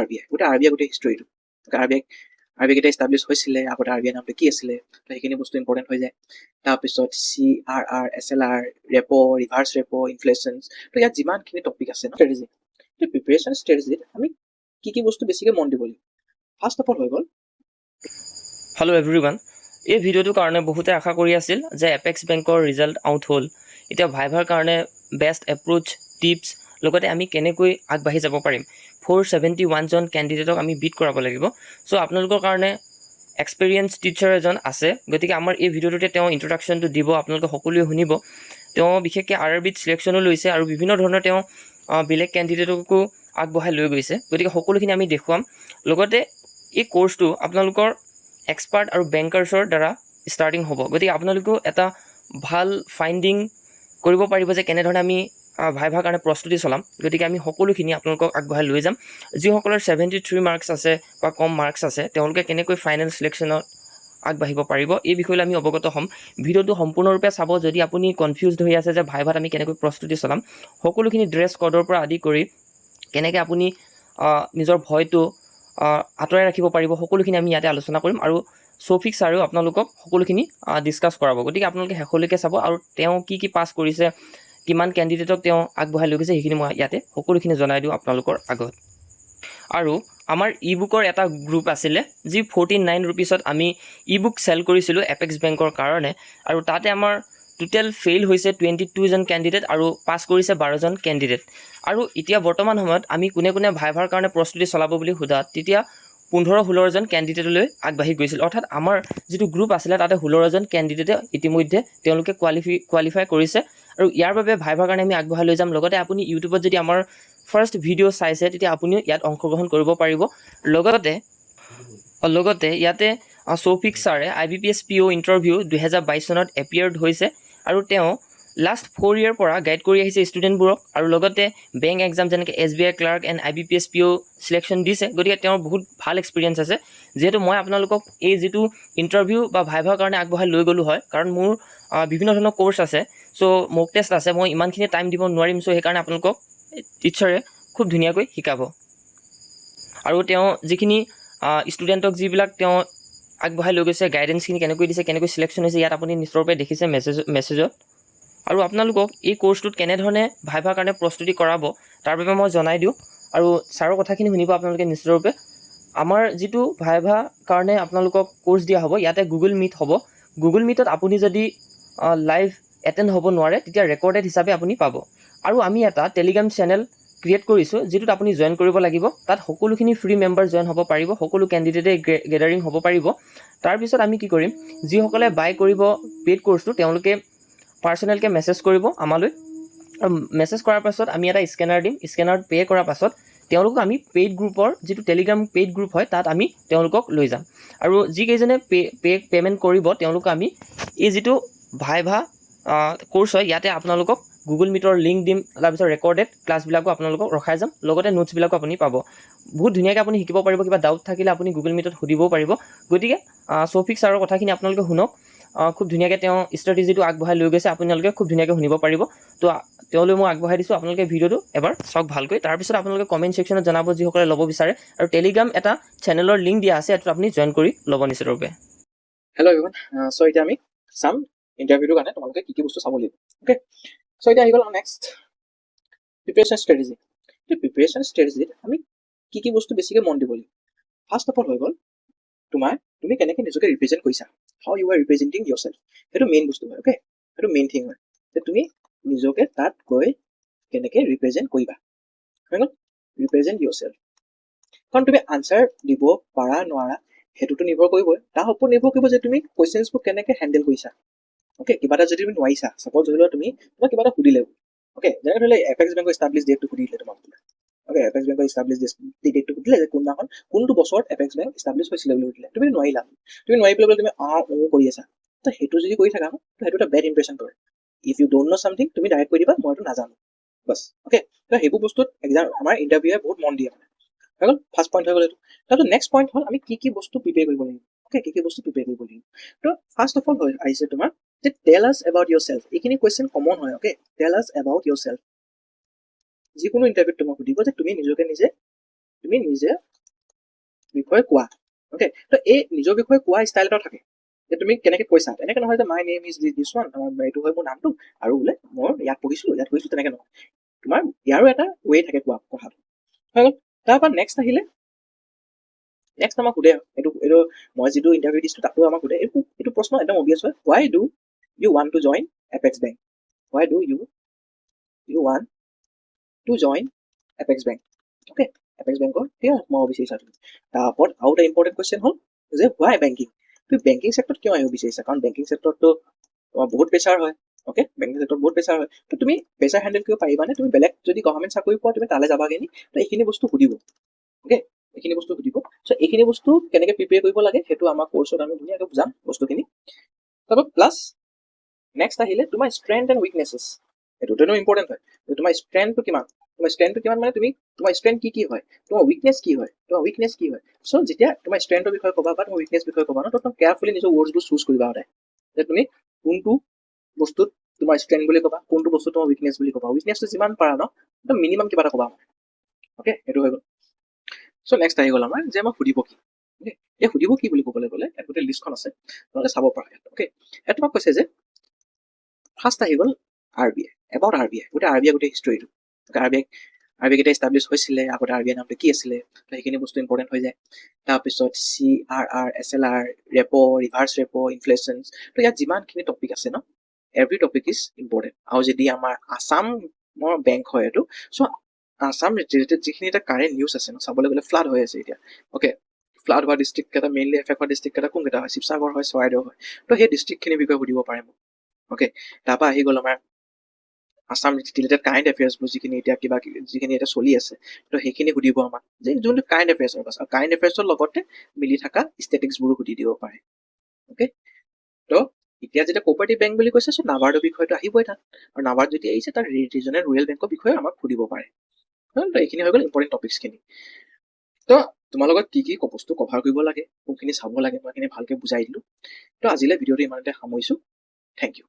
RBI গোটেই হিষ্ট্ৰীটো RBI কেইটা establish হৈছিলে আগতে RBI নামটো কি আছিলে তো সেইখিনি বস্তু ইম্পৰ্টেণ্ট হৈ যায় তাৰপিছত CRR SLR repo reverse repo inflation তো ইয়াত যিমানখিনি টপিক আছে ষ্ট্ৰেটেজি তো প্ৰিপেৰেশ্যন ষ্ট্ৰেটেজিত আমি কি বস্তু বেছিকৈ মন দিব লাগিব ফাৰ্ষ্ট অফ অল হৈ গ'ল হেল্ল' এভৰিৱান এই ভিডিঅ'টোৰ কাৰণে বহুতে আশা কৰি আছিল যে এপেক্স বেংকৰ ৰিজাল্ট আউট হ'ল এতিয়া ভাইভাৰ কাৰণে বেষ্ট এপ্ৰোচ টিপছ লগতে আমি কেনেকৈ আগবাঢ়ি যাব পাৰিম 471 জন কেণ্ডিডেটক আমি বিট কৰাব লাগিব চ' আপোনালোকৰ কাৰণে এক্সপেৰিয়েঞ্চ টিচাৰ এজন আছে গতিকে আমাৰ এই ভিডিঅ'টোতে তেওঁ ইন্ট্ৰডাকশ্যনটো দিব আপোনালোকে সকলোৱে শুনিব তেওঁ বিশেষকৈ RRBত চিলেকশ্যনো লৈছে আৰু বিভিন্ন ধৰণৰ তেওঁ বেলেগ কেণ্ডিডেটকো আগবঢ়াই লৈ গৈছে গতিকে সকলোখিনি আমি দেখুৱাম লগতে এই কোৰ্চটো আপোনালোকৰ এক্সপাৰ্ট আৰু বেংকাৰ্ছৰ দ্বাৰা ষ্টাৰ্টিং হ'ব গতিকে আপোনালোকেও এটা ভাল ফাইণ্ডিং কৰিব পাৰিব যে কেনেধৰণে আমি ভাইভাৰ কাৰণে প্ৰস্তুতি চলাম গতিকে আমি সকলোখিনি আপোনালোকক আগবঢ়াই লৈ যাম যিসকলৰ 73 মাৰ্কছ আছে বা কম মাৰ্কছ আছে তেওঁলোকে কেনেকৈ ফাইনেল চিলেকশ্যনত আগবাঢ়িব পাৰিব এই বিষয়লৈ আমি অৱগত হ'ম ভিডিঅ'টো সম্পূৰ্ণৰূপে চাব যদি আপুনি কনফিউজড হৈ আছে যে ভাইভাত আমি কেনেকৈ প্ৰস্তুতি চলাম সকলোখিনি ড্ৰেছ ক'ডৰ পৰা আদি কৰি কেনেকৈ আপুনি নিজৰ ভয়টো আঁতৰাই ৰাখিব পাৰিব সকলোখিনি আমি ইয়াতে আলোচনা কৰিম আৰু সৌফিক ছাৰেও আপোনালোকক সকলোখিনি ডিছকাছ কৰাব গতিকে আপোনালোকে শেষলৈকে চাব আৰু তেওঁ কি পাছ কৰিছে কিমান কেণ্ডিডেটক তেওঁ আগবঢ়াই লৈ গৈছে সেইখিনি মই ইয়াতে সকলোখিনি জনাই দিওঁ আপোনালোকৰ আগত আৰু আমাৰ ই বুকৰ এটা গ্ৰুপ আছিলে যি 49 ৰুপিছত আমি ই বুক চেল কৰিছিলোঁ এপেক্স বেংকৰ কাৰণে আৰু তাতে আমাৰ টোটেল ফেইল হৈছে 22 জন কেণ্ডিডেট আৰু পাছ কৰিছে 12 জন কেণ্ডিডেট আৰু এতিয়া বৰ্তমান সময়ত আমি কোনে ভাইভাৰ কাৰণে প্ৰস্তুতি চলাব বুলি সোধাত তেতিয়া 15-16 জন কেণ্ডিডেটলৈ আগবাঢ়ি গৈছিল অৰ্থাৎ আমাৰ যিটো গ্ৰুপ আছিলে তাতে 16 জন কেণ্ডিডেটে ইতিমধ্যে তেওঁলোকে কোৱালিফাই কৰিছে আৰু ইয়াৰ বাবে ভাইভাৰ কাৰণে আমি আগবঢ়াই লৈ যাম লগতে আপুনি ইউটিউবত যদি আমাৰ ফাৰ্ষ্ট ভিডিঅ' চাইছে তেতিয়া আপুনিও ইয়াত অংশগ্ৰহণ কৰিব পাৰিব লগতে ইয়াতে সৌফিক ছাৰে IBPS PO ইণ্টাৰভিউ 2022 চনত এপিয়াৰ্ড হৈছে আৰু তেওঁ লাষ্ট 4 ইয়েৰ পৰা গাইড কৰি আহিছে ষ্টুডেণ্টবোৰক আৰু লগতে বেংক এক্সাম যেনেকৈ SBI clerk and IBPS PO selection দিছে গতিকে তেওঁৰ বহুত ভাল এক্সপিৰিয়েঞ্চ আছে যিহেতু মই আপোনালোকক এই যিটো ইণ্টাৰভিউ বা ভাইভাৰ কাৰণে আগবঢ়াই লৈ গ'লোঁ হয় কাৰণ মোৰ বিভিন্ন ধৰণৰ কোৰ্চ আছে চ' মক টেষ্ট আছে মই ইমানখিনি টাইম দিব নোৱাৰিম চ' সেইকাৰণে আপোনালোকক টিচাৰে খুব ধুনীয়াকৈ শিকাব আৰু তেওঁ যিখিনি ষ্টুডেণ্টক যিবিলাক তেওঁ আগবঢ়াই লৈ গৈছে গাইডেঞ্চখিনি কেনেকৈ দিছে কেনেকৈ চিলেকশ্যন হৈছে ইয়াত আপুনি নিশ্চয়ৰূপে দেখিছে মেছেজত আৰু আপোনালোকক এই কোৰ্চটোত কেনেধৰণে ভাইভাৰ কাৰণে প্ৰস্তুতি কৰাব তাৰ বাবে মই জনাই দিওঁ আৰু ছাৰৰ কথাখিনি শুনিব আপোনালোকে নিশ্চয়ৰূপে আমাৰ যিটো ভাইভা কাৰণে আপোনালোকক কোৰ্চ দিয়া হ'ব ইয়াতে গুগল মিট হ'ব গুগল মিটত আপুনি যদি লাইভ এটেণ্ড হ'ব নোৱাৰে তেতিয়া ৰেকৰ্ডেড হিচাপে আপুনি পাব আৰু আমি এটা টেলিগ্ৰাম চেনেল ক্ৰিয়েট কৰিছোঁ যিটোত আপুনি জইন কৰিব লাগিব তাত সকলোখিনি ফ্ৰী মেম্বাৰ জইন হ'ব পাৰিব সকলো কেণ্ডিডেটে গেডাৰিং হ'ব পাৰিব তাৰপিছত আমি কি কৰিম যিসকলে বাই কৰিব পেইড কোৰ্চটো তেওঁলোকে পাৰ্চনেলকৈ মেছেজ কৰিব আমালৈ আৰু মেছেজ কৰাৰ পাছত আমি এটা স্কেনাৰ দিম স্কেনাৰত পে' কৰাৰ পাছত তেওঁলোকক আমি পেইড গ্ৰুপৰ যিটো টেলিগ্ৰাম পেইড গ্ৰুপ হয় তাত আমি তেওঁলোকক লৈ যাম আৰু যিকেইজনে পে'মেণ্ট কৰিব তেওঁলোকক আমি এই যিটো ভাইভা কোৰ্চ হয় ইয়াতে আপোনালোকক গুগল মিটৰ লিংক দিম তাৰপিছত ৰেকৰ্ডেড ক্লাছবিলাকো আপোনালোকক ৰখাই যাম লগতে নোটছবিলাকো আপুনি পাব বহুত ধুনীয়াকৈ আপুনি শিকিব পাৰিব কিবা ডাউট থাকিলে আপুনি গুগল মিটত সুধিবও পাৰিব গতিকে সৌফিক ছাৰৰ কথাখিনি আপোনালোকে শুনক খুব ধুনীয়াকৈ তেওঁ ষ্ট্ৰেটেজিটো আগবঢ়াই লৈ গৈছে আপোনালোকে খুব ধুনীয়াকৈ শুনিব পাৰিব তো তেওঁলৈ মই আগবঢ়াই দিছোঁ আপোনালোকে ভিডিঅ'টো এবাৰ চাওক ভালকৈ তাৰপিছত আপোনালোকে কমেণ্ট ছেকশ্যনত জনাব যিসকলে ল'ব বিচাৰে আৰু টেলিগ্ৰাম এটা চেনেলৰ লিংক দিয়া আছে এইটোত আপুনি জইন কৰি ল'ব নিশ্চিতৰূপে হেল্ল' এভৰিৱান চ' এতিয়া আমি চাম ইণ্টাৰভিউটোৰ কাৰণে তোমালোকে কি বস্তু চাব লাগিব অ'কে চ' এতিয়া আহি গ'ল নেক্সট প্ৰিপেৰেশ্যন ষ্ট্ৰেটেজি প্ৰিপেৰেশ্যন ষ্ট্ৰেটেজিত আমি কি বস্তু বেছিকৈ মন দিব লাগিব ফাৰ্ষ্ট অফ অল হৈ গ'ল তুমি কেনেকৈ নিজকে ৰিপ্ৰেজেণ্ট কৰিছা হাউ ইউ আৰ ৰিপ্ৰেজেণ্টিং ইয়ৰ চেল্ফ সেইটো মেইন বস্তু হয় অ'কে সেইটো মেইন থিং হয় যে তুমি নিজকে তাত গৈ কেনেকৈ ৰিপ্ৰেজেণ্ট কৰিবা হৈ গ'ল ৰিপ্ৰেজেণ্ট ইয়ৰ চেল্ফ কাৰণ তুমি আনচাৰ দিব পাৰা নোৱাৰা সেইটোতো নিৰ্ভৰ কৰিবই তাৰ ওপৰত নিৰ্ভৰ কৰিব যে তুমি কুৱেশ্যনছবোৰ কেনেকৈ হেণ্ডেল কৰিছা অ'কে কিবা এটা যদি তুমি নোৱাৰিছা ছাপ'জ ধৰি লোৱা তুমি তোমাক কিবা এটা সুধিলে অ'কে যেনেকৈ ধৰি লোৱা এপেক্স বেংকৰ এষ্টাব্লিছ ডেটটো সুধিলে তোমাক অ'কে এপেক্স বেংকৰ এষ্টাব্লিছ ডেটটো সুধিলে যে কোনটো বছৰত এপেক্স বেংক এষ্টাব্লিছ হৈছিলে বুলি সুধিলে তুমি নোৱাৰিলা তুমি নোৱাৰি পেলাই তুমি কৰি আছা তো সেইটো যদি কৰি থাকা তো সেইটো এটা বেড ইম্প্ৰেশ্যন কৰে if you don't know' something তুমি ডাইৰেক্ট কৈ দিবা মই এইটো নাজানো বাছ অ'কে তো সেইবোৰ বস্তুত এক্সাম আমাৰ ইণ্টাৰভিউৱে বহুত মন দিয়ে মানে হৈ গ'ল ফাৰ্ষ্ট পইণ্ট হৈ গ'ল এইটো তাৰপিছত নেক্সট পইণ্ট হ'ল আমি কি বস্তু প্ৰিপেয়াৰ কৰিব লাগিব অ'কে কি বস্তু প্ৰিপেয়াৰ কৰিব লাগিব তো ফাৰ্ষ্ট অফ অল আহিছে তোমাৰ যে টেল আছ এবাউট ইয়ৰ চেল্ফ এইখিনি কুৱেশ্যন কমন হয় অ'কে টেল আছ এবাউট ইয়ৰ চেল্ফ যিকোনো ইণ্টাৰভিউত তোমাক সুধিব যে তুমি নিজে বিষয়ে কোৱা অ'কে তো এই নিজৰ বিষয়ে কোৱা ষ্টাইল এটা থাকে যে তুমি কেনেকৈ কৈছা এনেকৈ নহয় যে my name is this one এইটো হয় মোৰ নামটো আৰু বোলে মই ইয়াত পঢ়িছোঁ তেনেকৈ নহয় তোমাৰ ইয়াৰো এটা ৱে থাকে কোৱা কথাটো হৈ গ'ল তাৰপৰা নেক্সট আহিলে নেক্সট আমাক সোধে এইটো মই যিটো ইণ্টাৰভিউ দিছোঁ তাতো আমাক সোধে এইটো প্ৰশ্ন একদম অবিয়াছ হয় why do you want to join Apex Bank why do you want to join Apex Bank okay Apex বেংকৰ কিয় সোমাব বিচাৰিছা তুমি তাৰ ওপৰত আৰু এটা ইম্পৰ্টেণ্ট কুৱেশ্যন হ'ল যে হোৱাই বেংকিং তুমি বেংকিং চেক্টৰত কিয় আহিব বিচাৰিছা কাৰণ বেংকিং চেক্টৰতো তোমাৰ বহুত প্ৰেছাৰ হয় অ'কে বেংকিং চেক্টৰত বহুত প্ৰেছাৰ হয় তো তুমি প্ৰেছাৰ হেণ্ডেল কৰিব পাৰিবানে তুমি বেলেগ যদি গভৰ্ণমেণ্ট চাকৰি পোৱা তুমি তালৈ যাবাগে নি তো এইখিনি বস্তু সুধিব অ'কে এইখিনি বস্তু সুধিব চ' এইখিনি বস্তু কেনেকৈ প্ৰিপেয়াৰ কৰিব লাগে সেইটো আমাৰ কৰ্চত আমি ধুনীয়াকৈ বুজাম বস্তুখিনি তাৰপৰা প্লাছ নেক্সট আহিলে তোমাৰ ষ্ট্ৰেংথ এণ্ড উইকনেছেছ এইটোতো ইম্পৰ্টেণ্ট হয় তোমাৰ ষ্ট্ৰেংথটো কিমান মানে তুমি তোমাৰ ষ্ট্ৰেংথ কি হয় তোমাৰ উইকনেছ কি হয় চ' যেতিয়া তোমাৰ ষ্ট্ৰেংথৰ বিষয়ে ক'বা বা তোমাৰ উইকনেছ বিষয়ে ক'বা ন তো কেয়াৰফুলি নিজৰ ৱৰ্ডছবোৰ চুজ কৰিবা সদায় যে তুমি কোনটো বস্তুত তোমাৰ ষ্ট্ৰেংথ বুলি ক'বা কোনটো বস্তু তোমাৰ উইকনেছ বুলি ক'বা উইকনেছটো যিমান পাৰা ন একদম মিনিমাম কিবা এটা ক'বা অ'কে সেইটো হৈ গ'ল চ' নেক্সট আহি গ'ল আমাৰ যে আমাক সুধিব কি অ'কে এই সুধিব কি বুলি ক'বলৈ গ'লে ইয়াত গোটেই লিষ্টখন আছে তোমালোকে চাব পাৰা অ'কে ইয়াত তোমাক কৈছে যে ফাৰ্ষ্ট আহি গ'ল RBI এবাউট RBI গোটেই হিষ্টৰীটো RBI কেতিয়া এষ্টাব্লিছ হৈছিলে আগতে RBI নামটো কি আছিলে সেইখিনি বস্তু ইম্পৰ্টেণ্ট হৈ যায় তাৰপিছত CRR SLR repo reverse repo inflation তো ইয়াত যিমানখিনি টপিক আছে ন এভৰি টপিক ইজ ইম্পৰ্টেণ্ট আৰু যদি আমাৰ আছামৰ বেংক হয় এইটো চ' আছাম ৰিলেটেড যিখিনি এটা কাৰেণ্ট নিউজ আছে ন চাবলৈ গ'লে ফ্লাড হৈ আছে এতিয়া অ'কে ফ্লাড হোৱা ডিষ্ট্ৰিক্টকেইটা মেইনলি এফেক্ট হোৱা ডিষ্ট্ৰিক্টকেইটা কোনকেইটা হয় শিৱসাগৰ হয় চৰাইদেউ হয় তো সেই ডিষ্ট্ৰিক্টখিনিৰ বিষয়ে সুধিব পাৰে মোক অ'কে তাৰপৰা আহি গ'ল আমাৰ আছাম ৰিলেটেড কাৰেণ্ট এফেয়াৰ্ছবোৰ যিখিনি এতিয়া চলি আছে তো সেইখিনি সুধিব আমাক যে যোনটো কাৰেণ্ট এফেয়াৰ্ছৰ কথা কাৰেণ্ট এফেয়াৰ্ছৰ লগতে মিলি থকা ষ্টেটিক্সবোৰো সুধি দিব পাৰে অ'কে তো এতিয়া যেতিয়া কোঅপাৰেটিভ বেংক বুলি কৈছে চ' নাবাৰ্ডৰ বিষয়টো আহিবই তাত আৰু নাবাৰ্ড যদি আহিছে তাৰ ৰিজনেল ৰুৰেল বেংকৰ বিষয়ে আমাক সুধিব পাৰে তো এইখিনি হৈ গ'ল ইম্পৰ্টেণ্ট টপিকছখিনি তো তোমালোকক কি বস্তু কভাৰ কৰিব লাগে কোনখিনি চাব লাগে মই এইখিনি ভালকৈ বুজাই দিলোঁ তো আজিলৈ ভিডিঅ'টো ইমানতে সামৰিছোঁ থেংক ইউ